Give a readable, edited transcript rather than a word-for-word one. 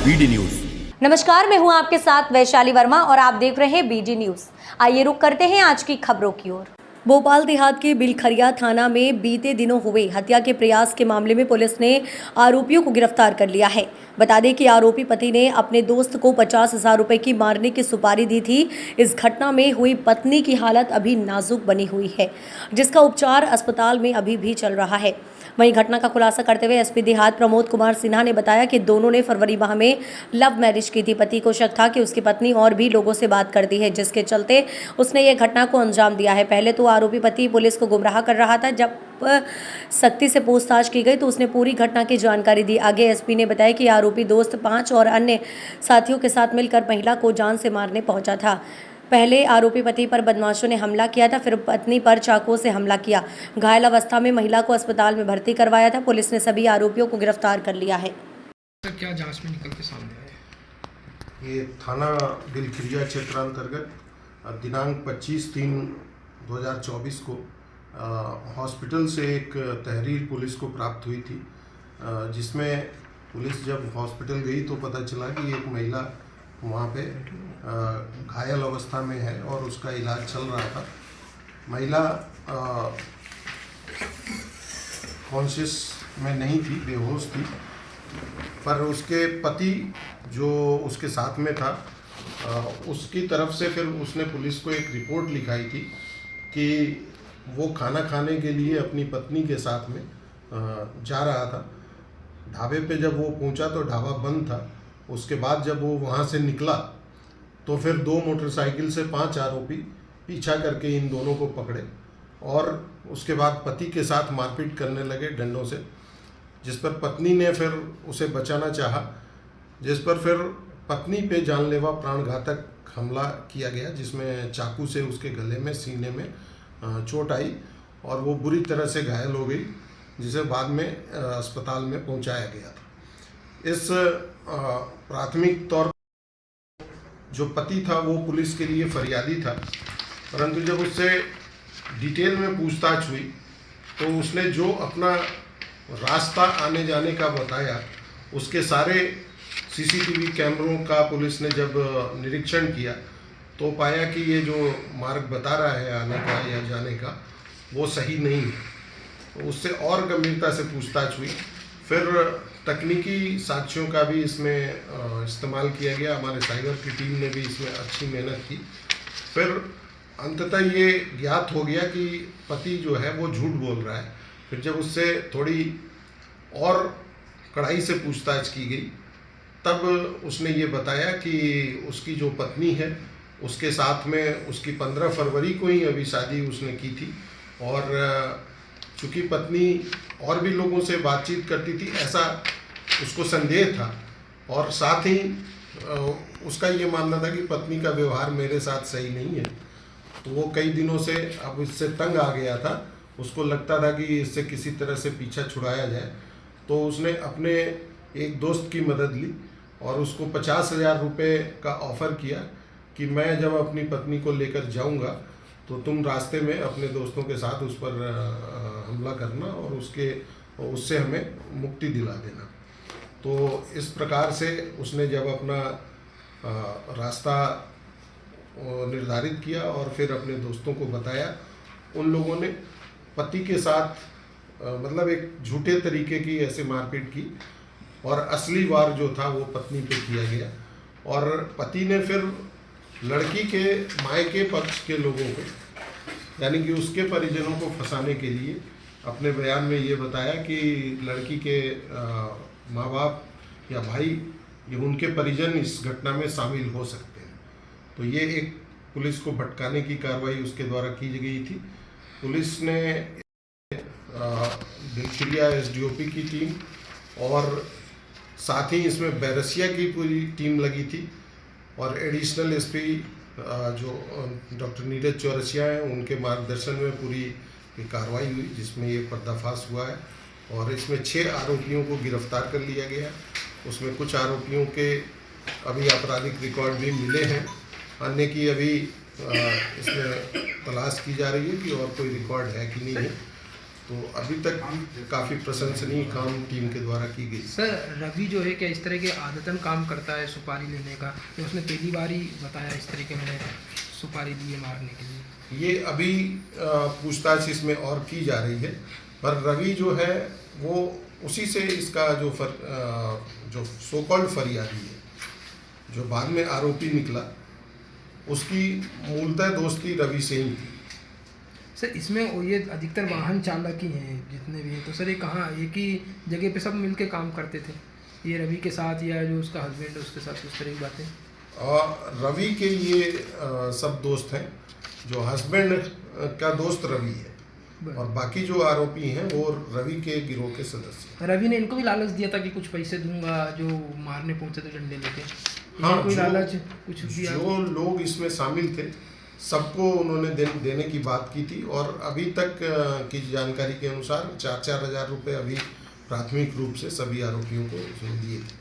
BD news. नमस्कार, मैं हूं आपके साथ वैशाली वर्मा और आप देख रहे हैं बीडी न्यूज। आइए रुक करते हैं आज की खबरों की ओर। भोपाल देहात के बिलखरिया थाना में बीते दिनों हुए हत्या के प्रयास के मामले में पुलिस ने आरोपियों को गिरफ्तार कर लिया है। बता दें कि आरोपी पति ने अपने दोस्त को 50,000 रुपए की मारने की सुपारी दी थी। इस घटना में हुई पत्नी की हालत अभी नाजुक बनी हुई है, जिसका उपचार अस्पताल में अभी भी चल रहा है। वहीं घटना का खुलासा करते हुए एसपी देहात प्रमोद कुमार सिन्हा ने बताया कि दोनों ने फरवरी माह में लव मैरिज की थी। पति को शक था कि उसकी पत्नी और भी लोगों से बात करती है, जिसके चलते उसने ये घटना को अंजाम दिया है। पहले तो आरोपी पति पुलिस को गुमराह कर रहा था। जब सख्ती से पूछताछ की गई तो उसने पूरी घटना की जानकारी दी। आगे एसपी ने बताया कि आरोपी दोस्त 5 और अन्य साथियों के साथ मिलकर महिला को जान से मारने पहुंचा था। पहले आरोपी पति पर बदमाशों ने हमला किया था, फिर पत्नी पर चाकुओं से हमला किया। घायल अवस्था में महिला को अस्पताल में भर्ती करवाया था। पुलिस ने सभी आरोपियों को गिरफ्तार कर लिया है। क्या जांच में निकल के सामने आया? ये थाना बिलखरिया क्षेत्रांतर्गत दिनांक 25/3/2024 को हॉस्पिटल से एक तहरीर पुलिस को प्राप्त हुई थी, जिसमें पुलिस जब हॉस्पिटल गई तो पता चला कि एक महिला वहाँ पे घायल अवस्था में है और उसका इलाज चल रहा था। महिला कॉन्शियस में नहीं थी, बेहोश थी, पर उसके पति जो उसके साथ में था उसकी तरफ से फिर उसने पुलिस को एक रिपोर्ट लिखाई थी कि वो खाना खाने के लिए अपनी पत्नी के साथ में जा रहा था। ढाबे पे जब वो पहुंचा तो ढाबा बंद था। उसके बाद जब वो वहाँ से निकला तो फिर 2 मोटरसाइकिल से 5 आरोपी पीछा करके इन दोनों को पकड़े और उसके बाद पति के साथ मारपीट करने लगे डंडों से, जिस पर पत्नी ने फिर उसे बचाना चाहा, जिस पर फिर पत्नी पे जानलेवा प्राणघातक हमला किया गया, जिसमें चाकू से उसके गले में, सीने में चोट आई और वो बुरी तरह से घायल हो गई, जिसे बाद में अस्पताल में पहुंचाया गया था। इस प्राथमिक तौर जो पति था वो पुलिस के लिए फरियादी था, परंतु जब उससे डिटेल में पूछताछ हुई तो उसने जो अपना रास्ता आने जाने का बताया, उसके सारे सीसीटीवी कैमरों का पुलिस ने जब निरीक्षण किया तो पाया कि ये जो मार्ग बता रहा है आने का या जाने का वो सही नहीं है। तो उससे और गंभीरता से पूछताछ हुई। फिर तकनीकी साक्ष्यों का भी इसमें इस्तेमाल किया गया। हमारे साइबर की टीम ने भी इसमें अच्छी मेहनत की। फिर अंततः ये ज्ञात हो गया कि पति जो है वो झूठ बोल रहा है। फिर जब उससे थोड़ी और कड़ाई से पूछताछ की गई तब उसने ये बताया कि उसकी जो पत्नी है उसके साथ में उसकी 15 फरवरी को ही अभी शादी उसने की थी और चूँकि पत्नी और भी लोगों से बातचीत करती थी ऐसा उसको संदेह था और साथ ही उसका ये मानना था कि पत्नी का व्यवहार मेरे साथ सही नहीं है। तो वो कई दिनों से अब इससे तंग आ गया था। उसको लगता था कि इससे किसी तरह से पीछा छुड़ाया जाए, तो उसने अपने एक दोस्त की मदद ली और उसको 50,000 रुपये का ऑफ़र किया कि मैं जब अपनी पत्नी को लेकर जाऊंगा तो तुम रास्ते में अपने दोस्तों के साथ उस पर हमला करना और उससे हमें मुक्ति दिला देना। तो इस प्रकार से उसने जब अपना रास्ता निर्धारित किया और फिर अपने दोस्तों को बताया, उन लोगों ने पति के साथ मतलब एक झूठे तरीके की ऐसे मारपीट की और असली वार जो था वो पत्नी पे किया गया और पति ने फिर लड़की के मायके पक्ष के लोगों को, यानी कि उसके परिजनों को फंसाने के लिए अपने बयान में ये बताया कि लड़की के माँ बाप या भाई या उनके परिजन इस घटना में शामिल हो सकते हैं। तो ये एक पुलिस को भटकाने की कार्रवाई उसके द्वारा की गई थी। पुलिस ने बिलखरिया एसडीओपी की टीम और साथ ही इसमें बैरसिया की पूरी टीम लगी थी और एडिशनल एसपी जो डॉक्टर नीरज चौरसिया हैं उनके मार्गदर्शन में पूरी कार्रवाई हुई, जिसमें ये पर्दाफाश हुआ है और इसमें 6 आरोपियों को गिरफ्तार कर लिया गया। उसमें कुछ आरोपियों के अभी आपराधिक रिकॉर्ड भी मिले हैं, अन्य की अभी इसमें तलाश की जा रही है कि और कोई रिकॉर्ड है कि नहीं है। तो अभी तक काफ़ी प्रशंसनीय काम टीम के द्वारा की गई। सर रवि जो है क्या इस तरह के आदतन काम करता है सुपारी लेने का, या उसने पहली बार ही बताया इस तरीके मैंने सुपारी लिए मारने के लिए? ये अभी पूछताछ इसमें और की जा रही है, पर रवि जो है वो उसी से इसका जो सो कॉल्ड फरियादी है, जो बाद में आरोपी निकला, उसकी मूलतः दोस्ती रवि से ही थी। सर इसमें वो ये अधिकतर वाहन चालक ही हैं जितने भी हैं, तो सर ये कहाँ एक ही जगह पे सब मिलके काम करते थे, ये रवि के साथ या जो उसका हस्बैंड है उसके साथ उस तरह की बातें? और रवि के ये सब दोस्त हैं, जो हस्बैंड का दोस्त रवि है, और बाकी जो आरोपी हैं वो रवि के गिरोह के सदस्य हैं। रवि ने इनको भी लालच दिया था कि कुछ पैसे दूंगा जो मारने पहुंचे थे डंडे लेके? हाँ, कोई लालच कुछ दिया? जो लोग इसमें शामिल थे सबको उन्होंने देने की बात की थी, और अभी तक की जानकारी के अनुसार 4-4 हज़ार रुपये अभी प्राथमिक रूप से सभी आरोपियों को उसने दिए थे।